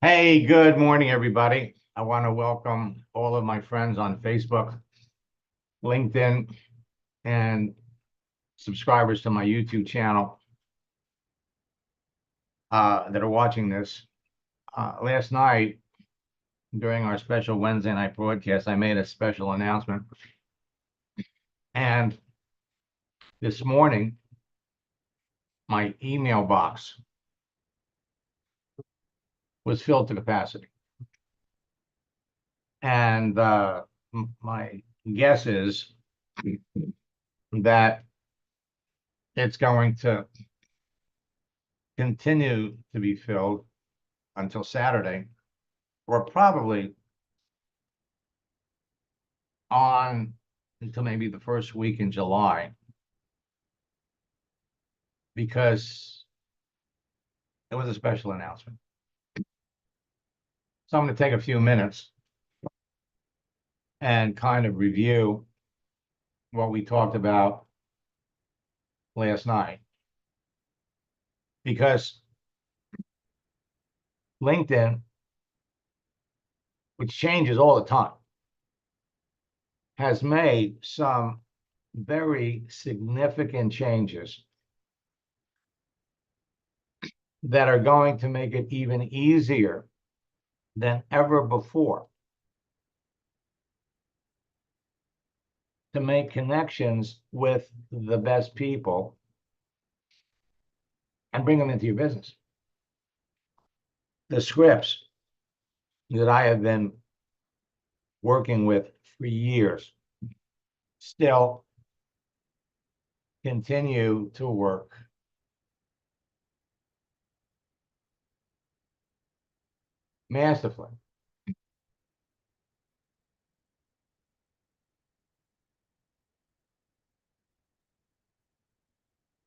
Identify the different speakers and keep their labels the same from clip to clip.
Speaker 1: Hey, good morning, everybody. I want to welcome all of my friends on Facebook, LinkedIn, and subscribers to my YouTube channel that are watching this. Last night, during our special Wednesday night broadcast, I made a special announcement. And this morning, my email box was filled to capacity. And my guess is that it's going to continue to be filled until Saturday, or probably on until maybe the first week in July, because it was a special announcement. So I'm going to take a few minutes and kind of review what we talked about last night, because LinkedIn, which changes all the time, has made some very significant changes that are going to make it even easier than ever before to make connections with the best people and bring them into your business. The scripts that I have been working with for years still continue to work. Masterfully.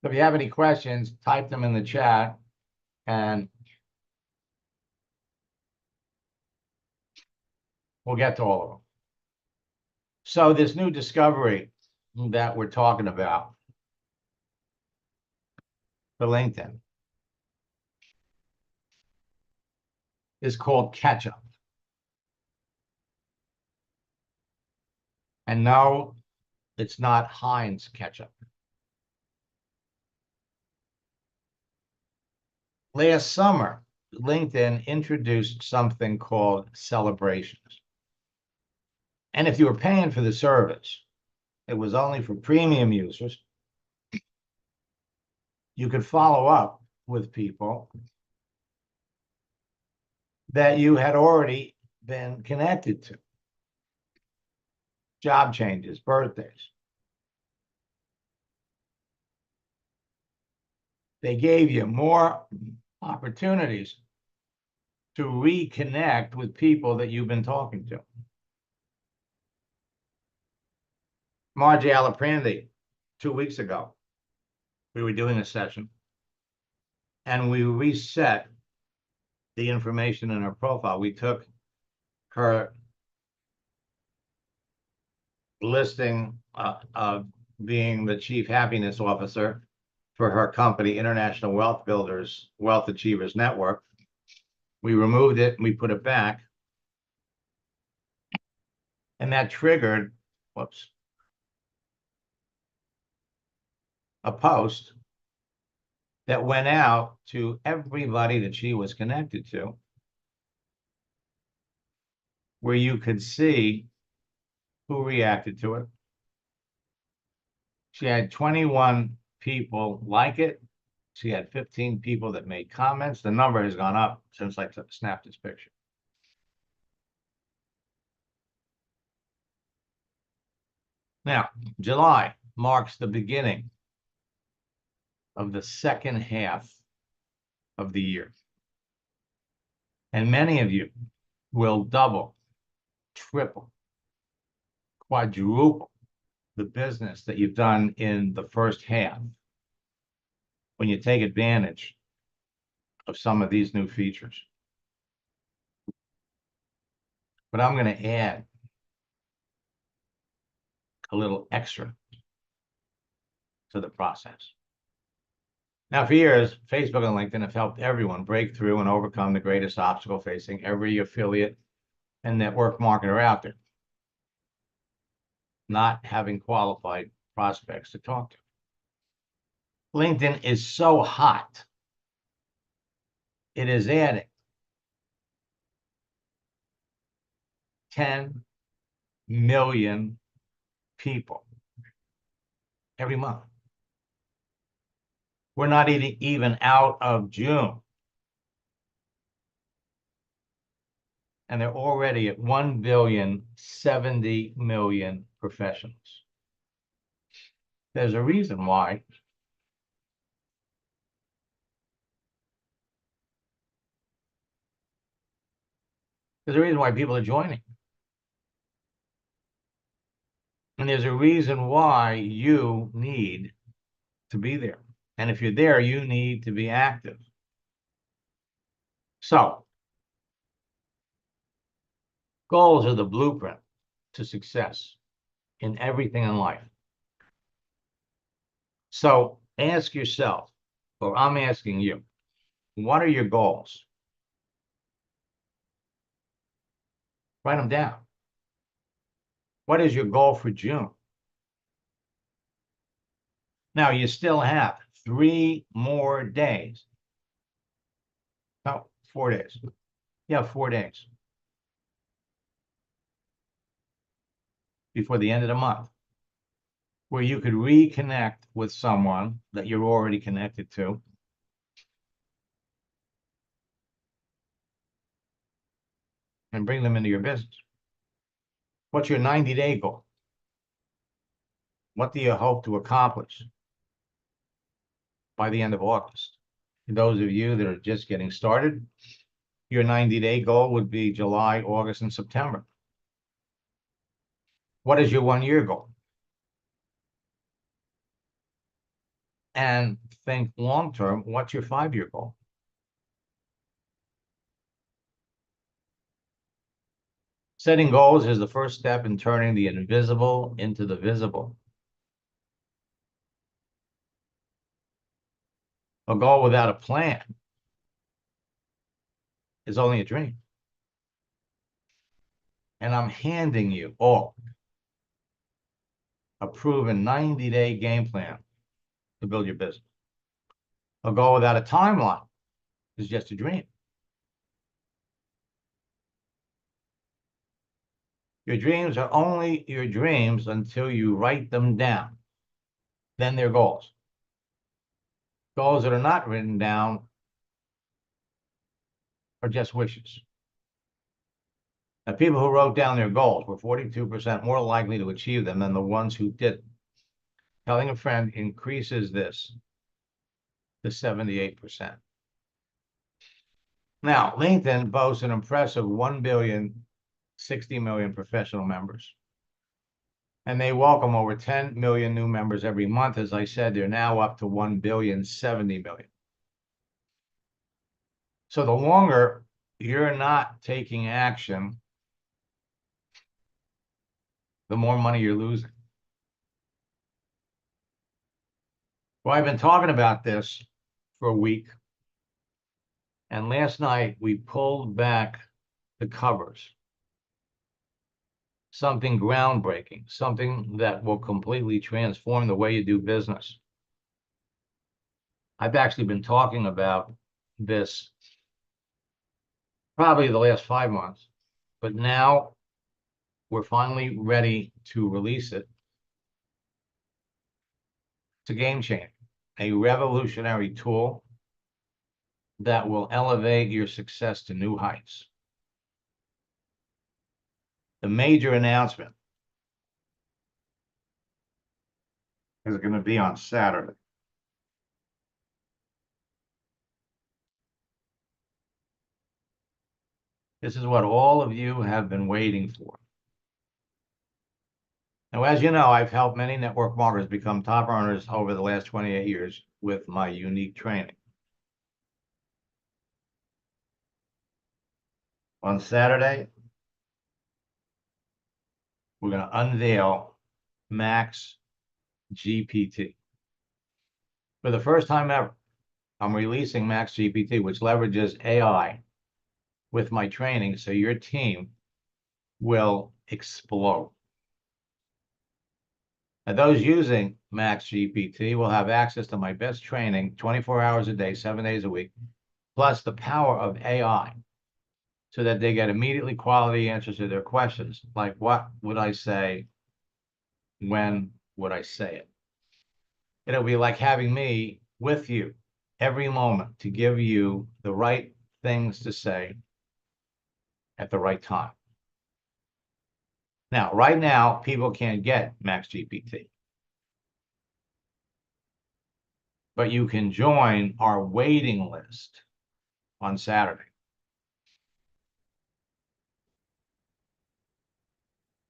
Speaker 1: So if you have any questions, type them in the chat and we'll get to all of them. So this new discovery that we're talking about for LinkedIn is called ketchup. And no, it's not Heinz ketchup. Last summer, LinkedIn introduced something called celebrations. And if you were paying for the service, it was only for premium users. You could follow up with people that you had already been connected to. Job changes, birthdays. They gave you more opportunities to reconnect with people that you've been talking to. Margie Alaprandi, 2 weeks ago, we were doing a session and we reset the information in her profile. We took her listing of being the Chief Happiness Officer for her company, International Wealth Builders, Wealth Achievers Network. We removed it and we put it back. And that triggered, a post that went out to everybody that she was connected to, where you could see who reacted to it. She had 21 people like it. She had 15 people that made comments. The number has gone up since I snapped this picture. Now, July marks the beginning of the second half of the year. And many of you will double, triple, quadruple the business that you've done in the first half when you take advantage of some of these new features. But I'm going to add a little extra to the process. Now, for years, Facebook and LinkedIn have helped everyone break through and overcome the greatest obstacle facing every affiliate and network marketer out there: not having qualified prospects to talk to. LinkedIn is so hot, it is adding 10 million people every month. We're not even out of June. And they're already at 1,070,000,000 professionals. There's a reason why. There's a reason why people are joining. And there's a reason why you need to be there. And if you're there, you need to be active. So, goals are the blueprint to success in everything in life. So ask yourself, or I'm asking you, what are your goals? Write them down. What is your goal for June? Now, you still have 3 more days. No, 4 days. You have 4 days before the end of the month where you could reconnect with someone that you're already connected to. And bring them into your business. What's your 90-day goal? What do you hope to accomplish by the end of August? For those of you that are just getting started, your 90-day goal would be July, August, and September. What is your 1-year goal? And think long-term, what's your 5-year goal? Setting goals is the first step in turning the invisible into the visible. A goal without a plan is only a dream. And I'm handing you all a proven 90-day game plan to build your business. A goal without a timeline is just a dream. Your dreams are only your dreams until you write them down. Then they're goals. Goals that are not written down are just wishes. Now, people who wrote down their goals were 42% more likely to achieve them than the ones who didn't. Telling a friend increases this to 78%. Now, LinkedIn boasts an impressive 1,060,000,000 professional members. And they welcome over 10 million new members every month. As I said, they're now up to 1,070,000,000. So the longer you're not taking action, the more money you're losing. Well, I've been talking about this for a week. And last night we pulled back the covers. Something groundbreaking, something that will completely transform the way you do business. I've actually been talking about this probably the last 5 months, but now we're finally ready to release it. It's a game changer, a revolutionary tool that will elevate your success to new heights. The major announcement is going to be on Saturday. This is what all of you have been waiting for. Now, as you know, I've helped many network marketers become top earners over the last 28 years with my unique training. On Saturday, we're going to unveil Max GPT. For the first time ever, I'm releasing Max GPT, which leverages AI with my training, so your team will explode. And those using Max GPT will have access to my best training 24 hours a day, 7 days a week, plus the power of AI, so that they get immediately quality answers to their questions, like what would I say, when would I say it? It'll be like having me with you every moment to give you the right things to say at the right time. Now, right now, people can't get Max GPT, but you can join our waiting list on Saturday.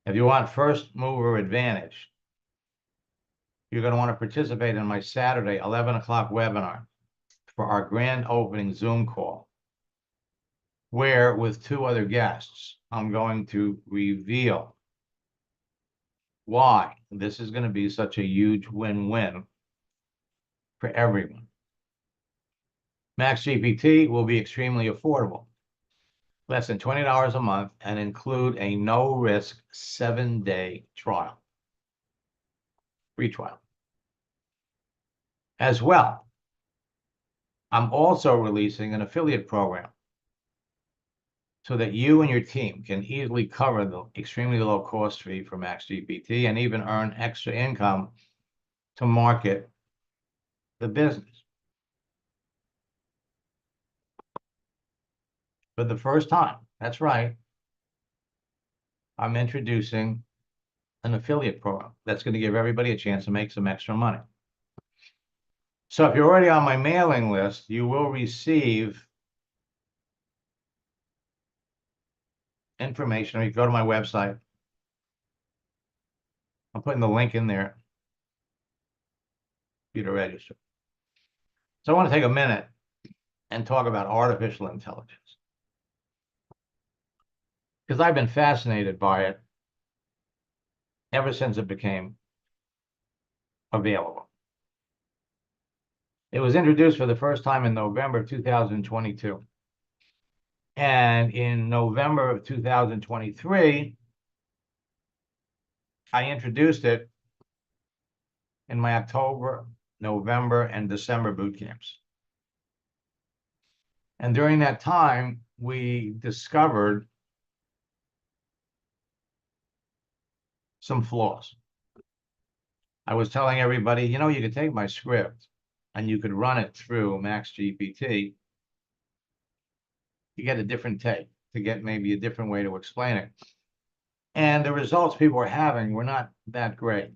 Speaker 1: If you want first mover advantage, you're going to want to participate in my Saturday 11 o'clock webinar for our grand opening Zoom call, where with 2 other guests, I'm going to reveal why this is going to be such a huge win-win for everyone. Max GPT will be extremely affordable, less than $20 a month, and include a no-risk 7-day trial, free trial. As well, I'm also releasing an affiliate program so that you and your team can easily cover the extremely low cost fee for Max GPT and even earn extra income to market the business. For the first time, that's right, I'm introducing an affiliate program that's going to give everybody a chance to make some extra money. So if you're already on my mailing list, you will receive information, or you go to my website. I'm putting the link in there for you to register. So I want to take a minute and talk about artificial intelligence, because I've been fascinated by it ever since it became available. It was introduced for the first time in November of 2022. And in November of 2023, I introduced it in my October, November, and December boot camps. And during that time, we discovered some flaws. I was telling everybody, you know, you could take my script and you could run it through Max GPT. You get a different take, to get maybe a different way to explain it. And the results people were having were not that great.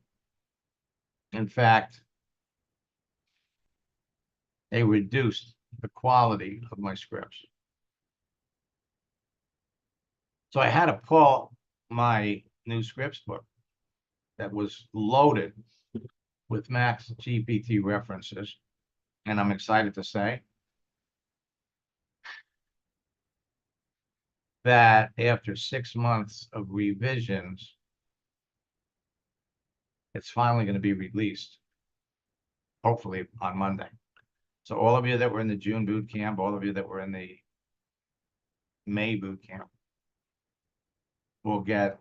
Speaker 1: In fact, they reduced the quality of my scripts. So I had to pull my new scripts book that was loaded with Max GPT references. And I'm excited to say that after 6 months of revisions, it's finally going to be released, hopefully on Monday. So all of you that were in the June boot camp, all of you that were in the May boot camp, will get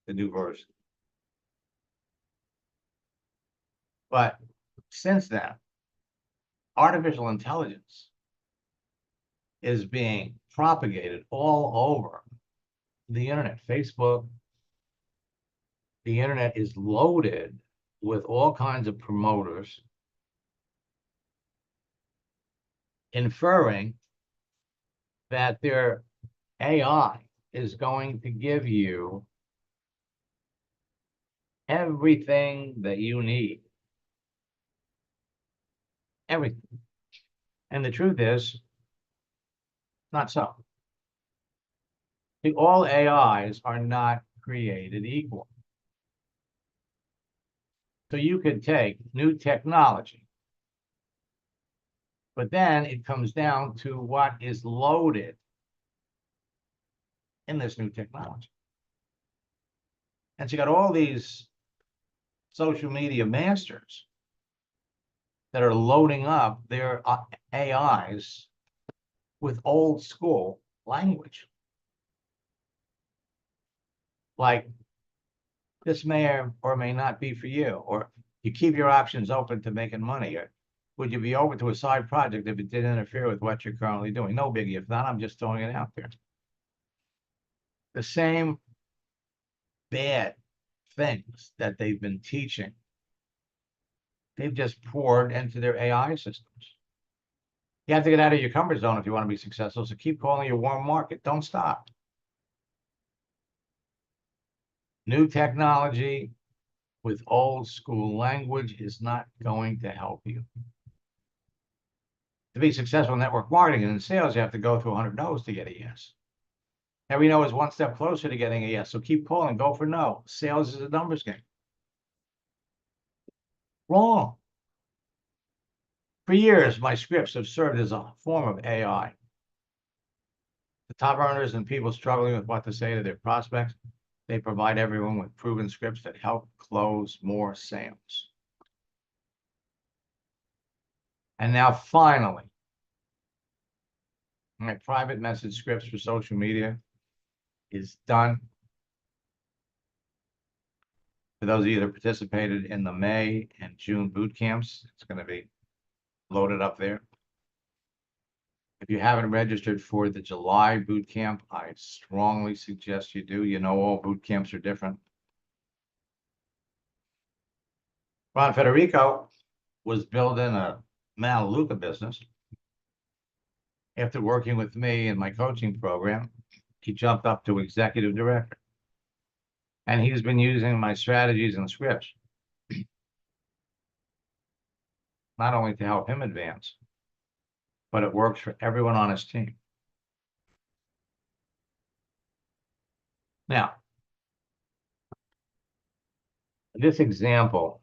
Speaker 1: the new version. But since then, artificial intelligence is being propagated all over the internet. Facebook, the internet is loaded with all kinds of promoters inferring that their AI is going to give you everything that you need. Everything. And the truth is, not so. See, all AIs are not created equal. So you could take new technology, but then it comes down to what is loaded in this new technology. And so you got all these social media masters that are loading up their AIs with old school language. Like, this may or may not be for you, or you keep your options open to making money, or would you be open to a side project if it didn't interfere with what you're currently doing? No biggie. If not, I'm just throwing it out there. The same bad things that they've been teaching, they've just poured into their AI systems. You have to get out of your comfort zone if you want to be successful. So keep calling your warm market. Don't stop. New technology with old school language is not going to help you. To be successful in network marketing and in sales, you have to go through 100 no's to get a yes. Every no is one step closer to getting a yes. So keep calling, go for no. Sales is a numbers game. Wrong. For years, my scripts have served as a form of AI. The top earners and people struggling with what to say to their prospects, they provide everyone with proven scripts that help close more sales. And now finally, my private message scripts for social media is done. For those of you that participated in the May and June boot camps, it's going to be loaded up there. If you haven't registered for the July boot camp, I strongly suggest you do. You know, all boot camps are different. Ron Federico was building a Melaleuca business. After working with me in my coaching program, he jumped up to executive director. And he's been using my strategies and scripts not only to help him advance, but it works for everyone on his team. Now, this example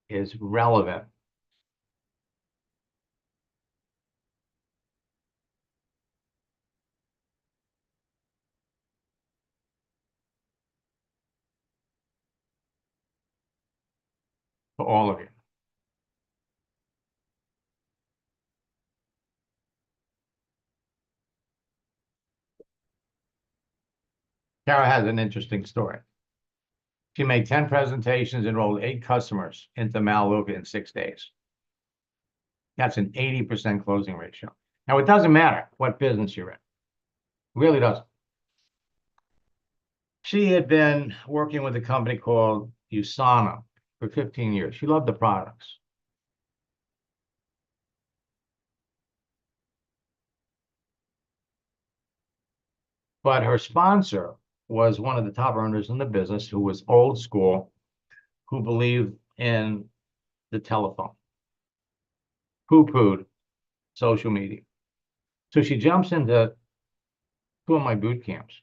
Speaker 1: is relevant for all of you. Kara has an interesting story. She made 10 presentations, enrolled 8 customers into Melaleuca in 6 days. That's an 80% closing ratio. Now, it doesn't matter what business you're in. It really doesn't. She had been working with a company called USANA for 15 years. She loved the products. But her sponsor was one of the top earners in the business who was old school, who believed in the telephone, poo-pooed social media. So she jumps into 2 of my boot camps.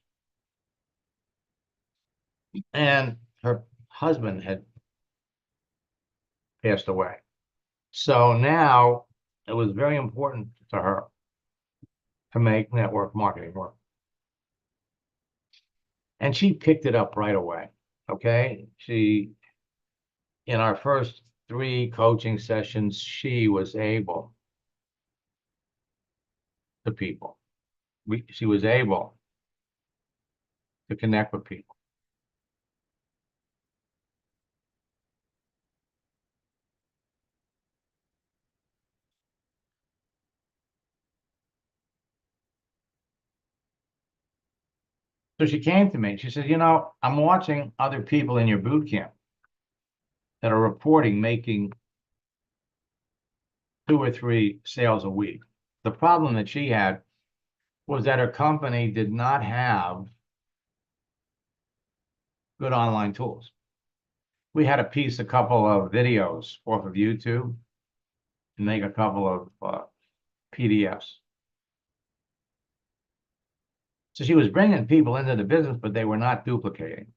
Speaker 1: And her husband had passed away. So now it was very important to her to make network marketing work. And she picked it up right away. Okay. In our first 3 coaching sessions, she was able to people. She was able to connect with people. So she came to me. She said, you know, I'm watching other people in your boot camp that are reporting making 2 or 3 sales a week. The problem that she had was that her company did not have good online tools. We had to piece a couple of videos off of YouTube and make a couple of PDFs. So she was bringing people into the business, but they were not duplicating.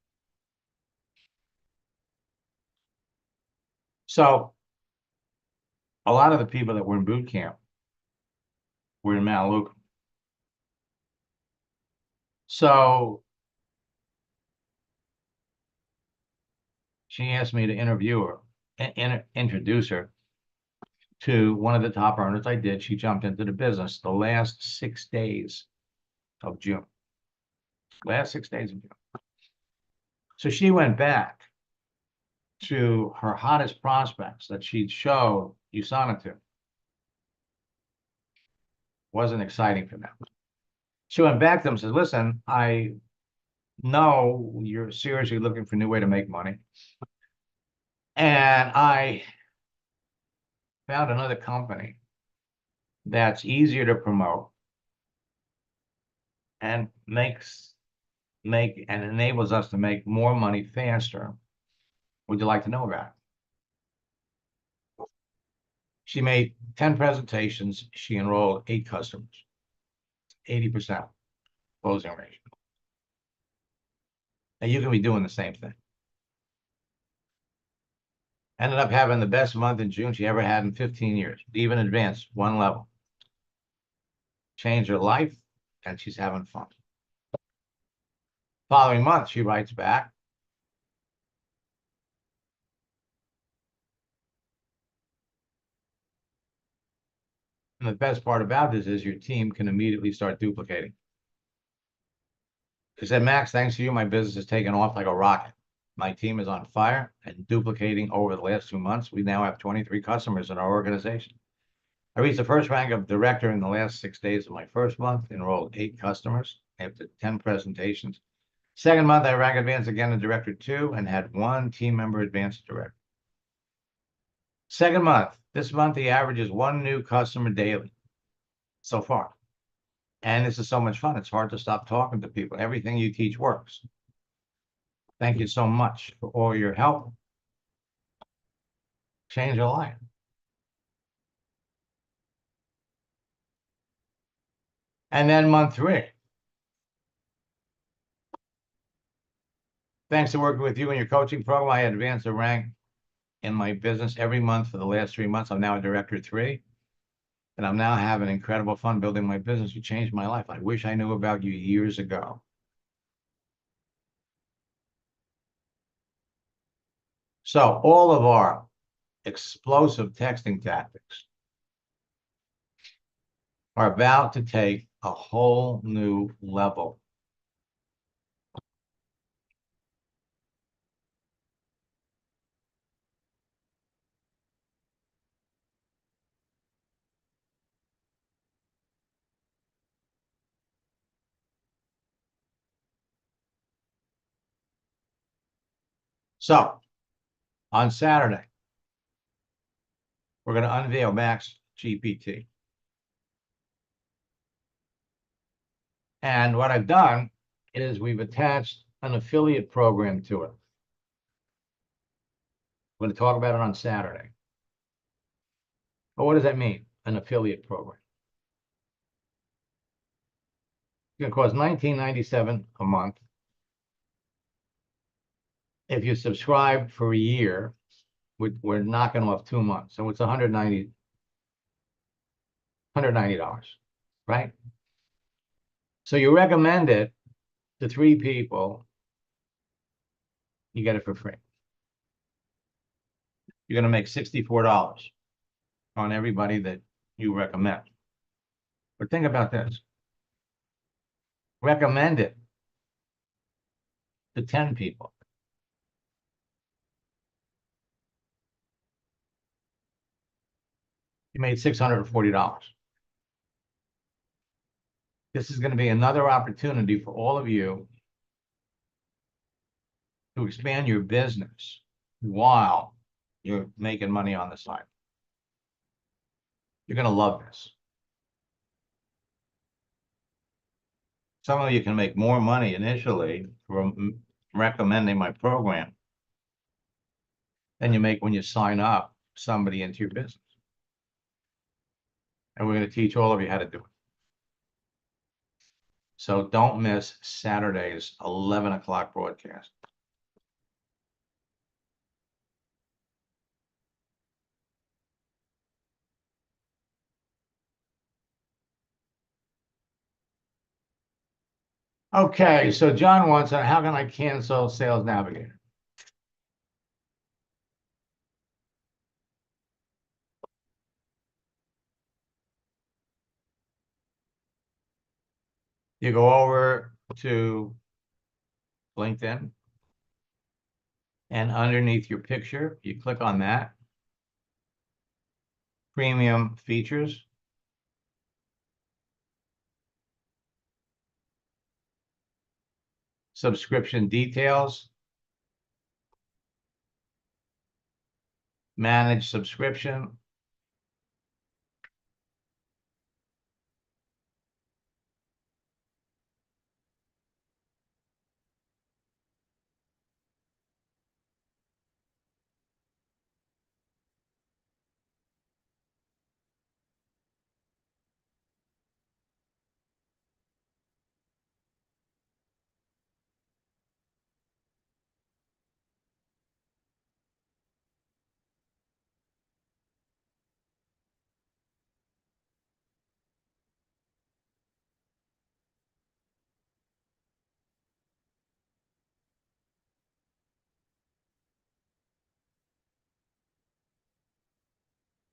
Speaker 1: So a lot of the people that were in boot camp were in Melaleuca. So she asked me to interview her and introduce her to one of the top earners. I did. She jumped into the business the last 6 days of June. Last 6 days of June. So she went back to her hottest prospects that she'd showed USANA to. Wasn't exciting for them. She went back to them and said, listen, I know you're seriously looking for a new way to make money. And I found another company that's easier to promote and enables us to make more money faster. Would you like to know about it? She made 10 presentations. She enrolled 8 customers, 80% closing ratio. And you can be doing the same thing. Ended up having the best month in June she ever had in 15 years, even advanced 1 level. Changed her life, and she's having fun. Following month, she writes back. And the best part about this is your team can immediately start duplicating. She said, Max, thanks to you, my business has taken off like a rocket. My team is on fire and duplicating over the last 2 months. We now have 23 customers in our organization. I reached the first rank of director in the last 6 days of my first month, enrolled 8 customers after 10 presentations. Second month, I ranked advanced again to director 2 and had 1 team member advanced director. Second month, this month, the average is 1 new customer daily so far. And this is so much fun. It's hard to stop talking to people. Everything you teach works. Thank you so much for all your help. Change your life. And then month 3. Thanks to working with you in your coaching program, I advanced a rank in my business every month for the last 3 months. I'm now a director 3. And I'm now having incredible fun building my business. You changed my life. I wish I knew about you years ago. So all of our explosive texting tactics are about to take a whole new level. So on Saturday, we're going to unveil Max GPT. And what I've done is we've attached an affiliate program to it. We're going to talk about it on Saturday. But what does that mean, an affiliate program? It's going to cost $19.97 a month. If you subscribe for a year, we're knocking off 2 months. So it's $190, right? So you recommend it to 3 people, you get it for free. You're going to make $64 on everybody that you recommend. But think about this. Recommend it to 10 people. You made $640. This is going to be another opportunity for all of you to expand your business while you're making money on the side. You're going to love this. Some of you can make more money initially from recommending my program than you make when you sign up somebody into your business. And we're going to teach all of you how to do it. So don't miss Saturday's 11 o'clock broadcast. Okay, so John wants to know, how can I cancel Sales Navigator? You go over to LinkedIn, and underneath your picture, you click on that. Premium features. Subscription details. Manage subscription.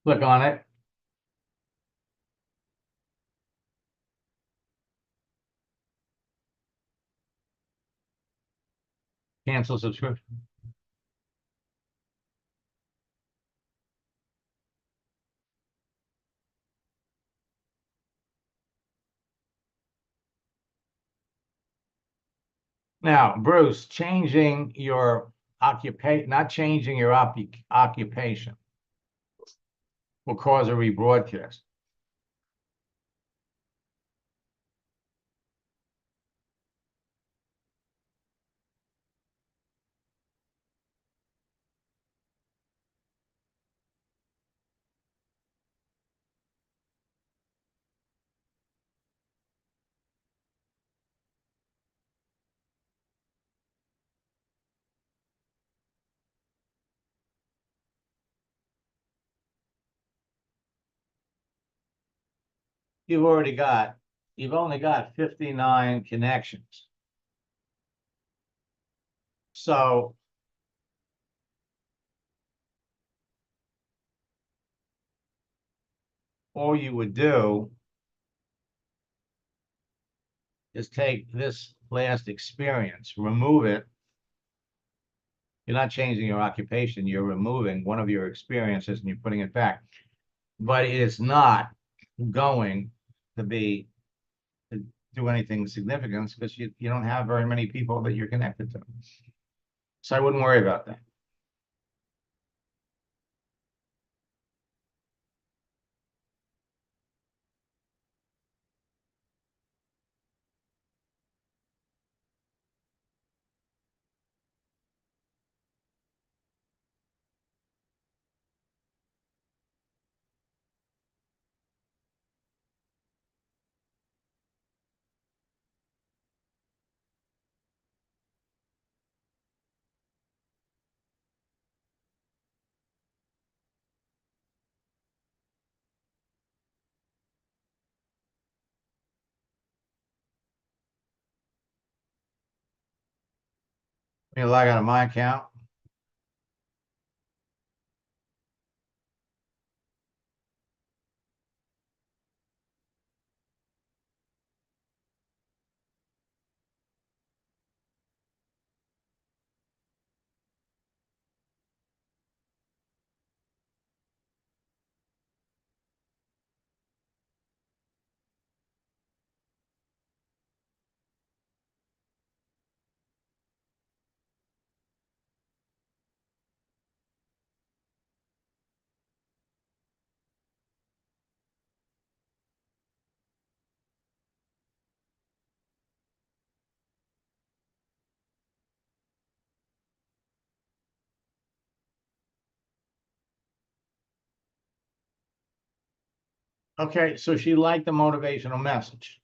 Speaker 1: Click on it. Cancel subscription. Now, Bruce, changing your occupation, not changing your occupation will cause a rebroadcast. You've already got, you've only got 59 connections. So all you would do is take this last experience, remove it. You're not changing your occupation, you're removing one of your experiences and you're putting it back. But it's not going to be to do anything significant because you don't have very many people that you're connected to. So I wouldn't worry about that. Let me log out of my account. Okay, so she liked the motivational message.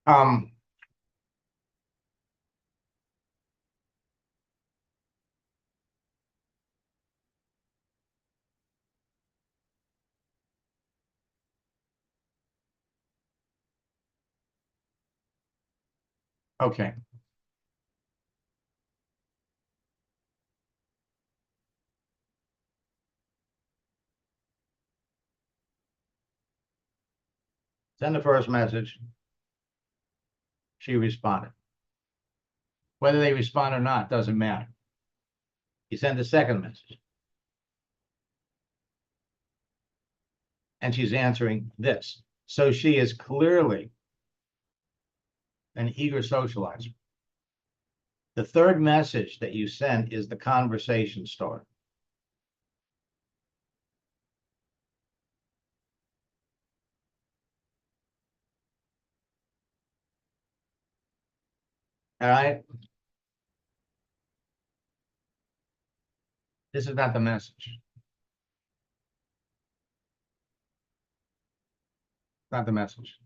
Speaker 1: Um, okay. Send the first message. She responded. Whether they respond or not doesn't matter. You send the second message. And she's answering this. So she is clearly an eager socializer. The third message that you send is the conversation starter. All right. This is not the message. Not the message.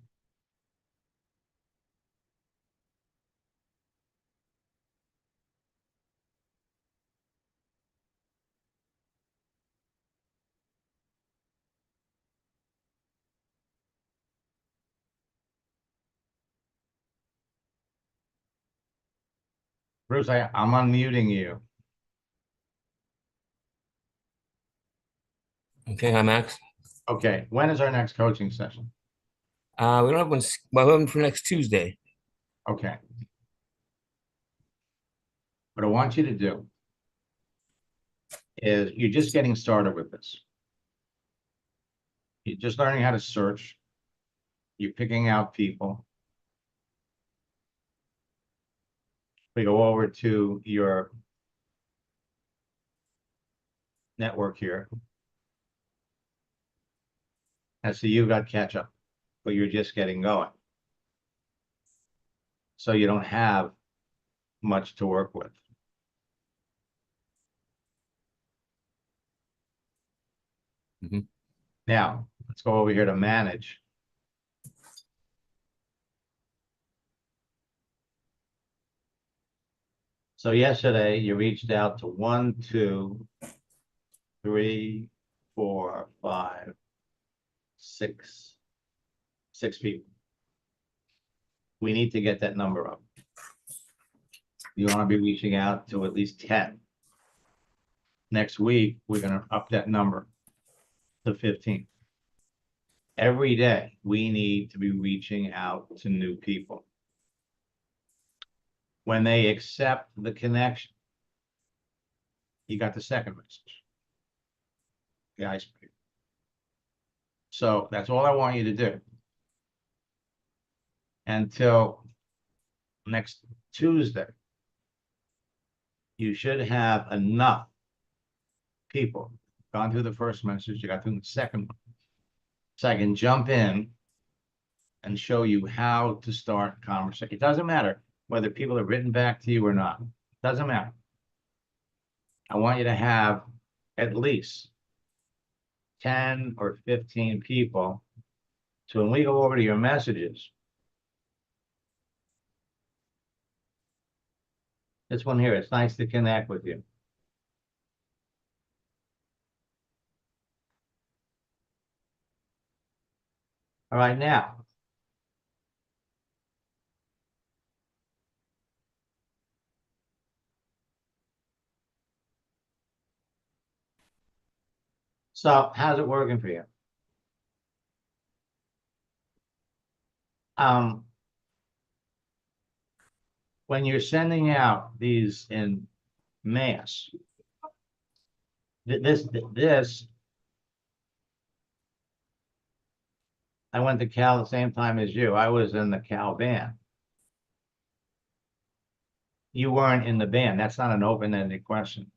Speaker 1: Bruce, I'm unmuting you.
Speaker 2: Okay, hi Max.
Speaker 1: Okay. When is our next coaching session?
Speaker 2: We don't have one. Well, we have one for next Tuesday.
Speaker 1: Okay. What I want you to do is you're just getting started with this. You're just learning how to search. You're picking out people. We go over to your network here. And so you've got catch up, but you're just getting going. So you don't have much to work with.
Speaker 2: Mhm.
Speaker 1: Now, let's go over here to manage. So yesterday you reached out to 1, 2, 3, 4, 5, 6 people. We need to get that number up. You want to be reaching out to at least 10. Next week, we're going to up that number to 15. Every day, we need to be reaching out to new people. When they accept the connection, you got the second message, the icebreaker. So that's all I want you to do. Until next Tuesday, you should have enough people gone through the first message, you got through the second one. So I can jump in and show you how to start conversation. It doesn't matter whether people have written back to you or not. It doesn't matter. I want you to have at least 10 or 15 people. So when we go over to your messages, this one here, it's nice to connect with you. All right, now. So how's it working for you? When you're sending out these in mass, this, I went to Cal the same time as you. I was in the Cal band. You weren't in the band. That's not an open-ended question.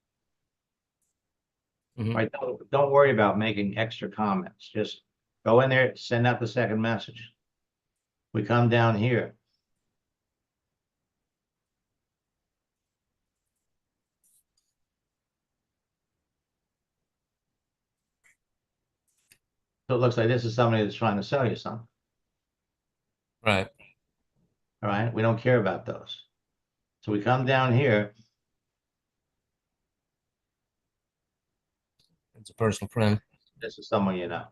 Speaker 1: Right? Don't worry about making extra comments. Just go in there, send out the second message. We come down here. So it looks like this is somebody that's trying to sell you something.
Speaker 2: Right.
Speaker 1: All right, we don't care about those. So we come down here.
Speaker 2: It's a personal friend.
Speaker 1: This is someone you know.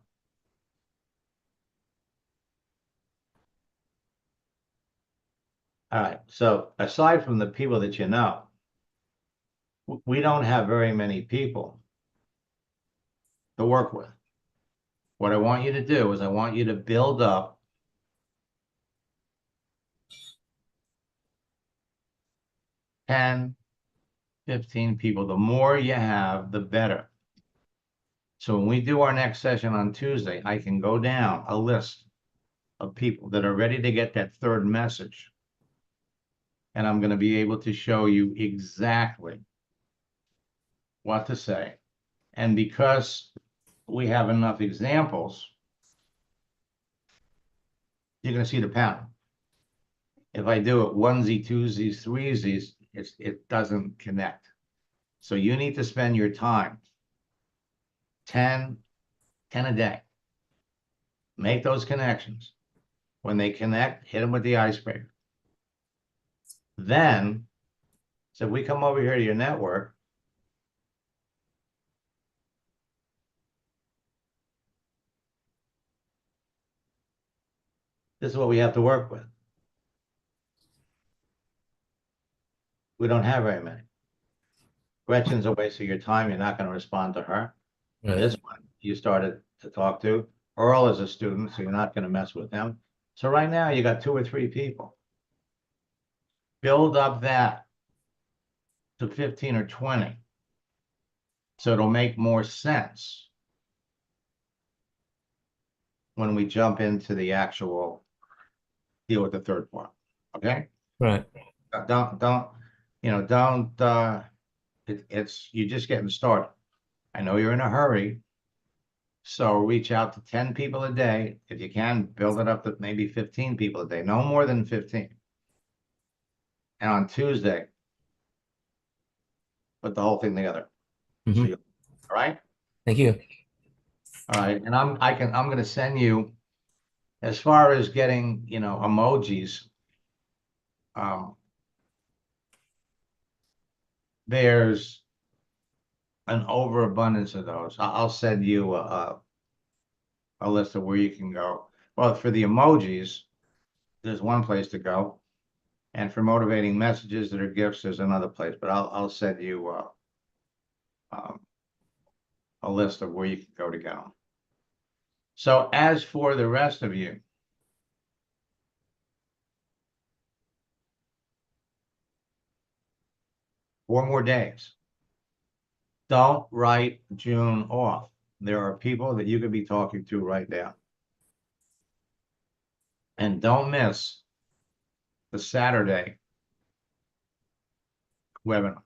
Speaker 1: All right, so aside from the people that you know, we don't have very many people to work with. What I want you to do is I want you to build up 10, 15 people. The more you have, the better. So when we do our next session on Tuesday, I can go down a list of people that are ready to get that third message. And I'm going to be able to show you exactly what to say. And because we have enough examples, you're going to see the pattern. If I do it onesie, twosies, threesies, it doesn't connect. So you need to spend your time, 10 a day. Make those connections. When they connect, hit them with the icebreaker. Then, so if we come over here to your network, this is what we have to work with. We don't have very many. Gretchen's a waste of your time. You're not going to respond to her.
Speaker 2: Right.
Speaker 1: This one you started to talk to. Earl is a student, so you're not going to mess with him. So right now you got 2 or 3 people. Build up that to 15 or 20. So it'll make more sense when we jump into the actual deal with the third part. Okay?
Speaker 2: Right.
Speaker 1: Don't, it's you're just getting started. I know you're in a hurry. So reach out to 10 people a day. If you can, build it up to maybe 15 people a day, no more than 15. And on Tuesday, put the whole thing together.
Speaker 2: Mhm.
Speaker 1: So all right?
Speaker 2: Thank you.
Speaker 1: All right. And I'm going to send you, as far as getting, emojis, there's an overabundance of those. I'll send you a list of where you can go. Well, for the emojis, there's one place to go. And for motivating messages that are gifts, there's another place. But I'll send you a list of where you can go to get them. So as for the rest of you, four more days. Don't write June off. There are people that you could be talking to right now. And don't miss the Saturday webinar.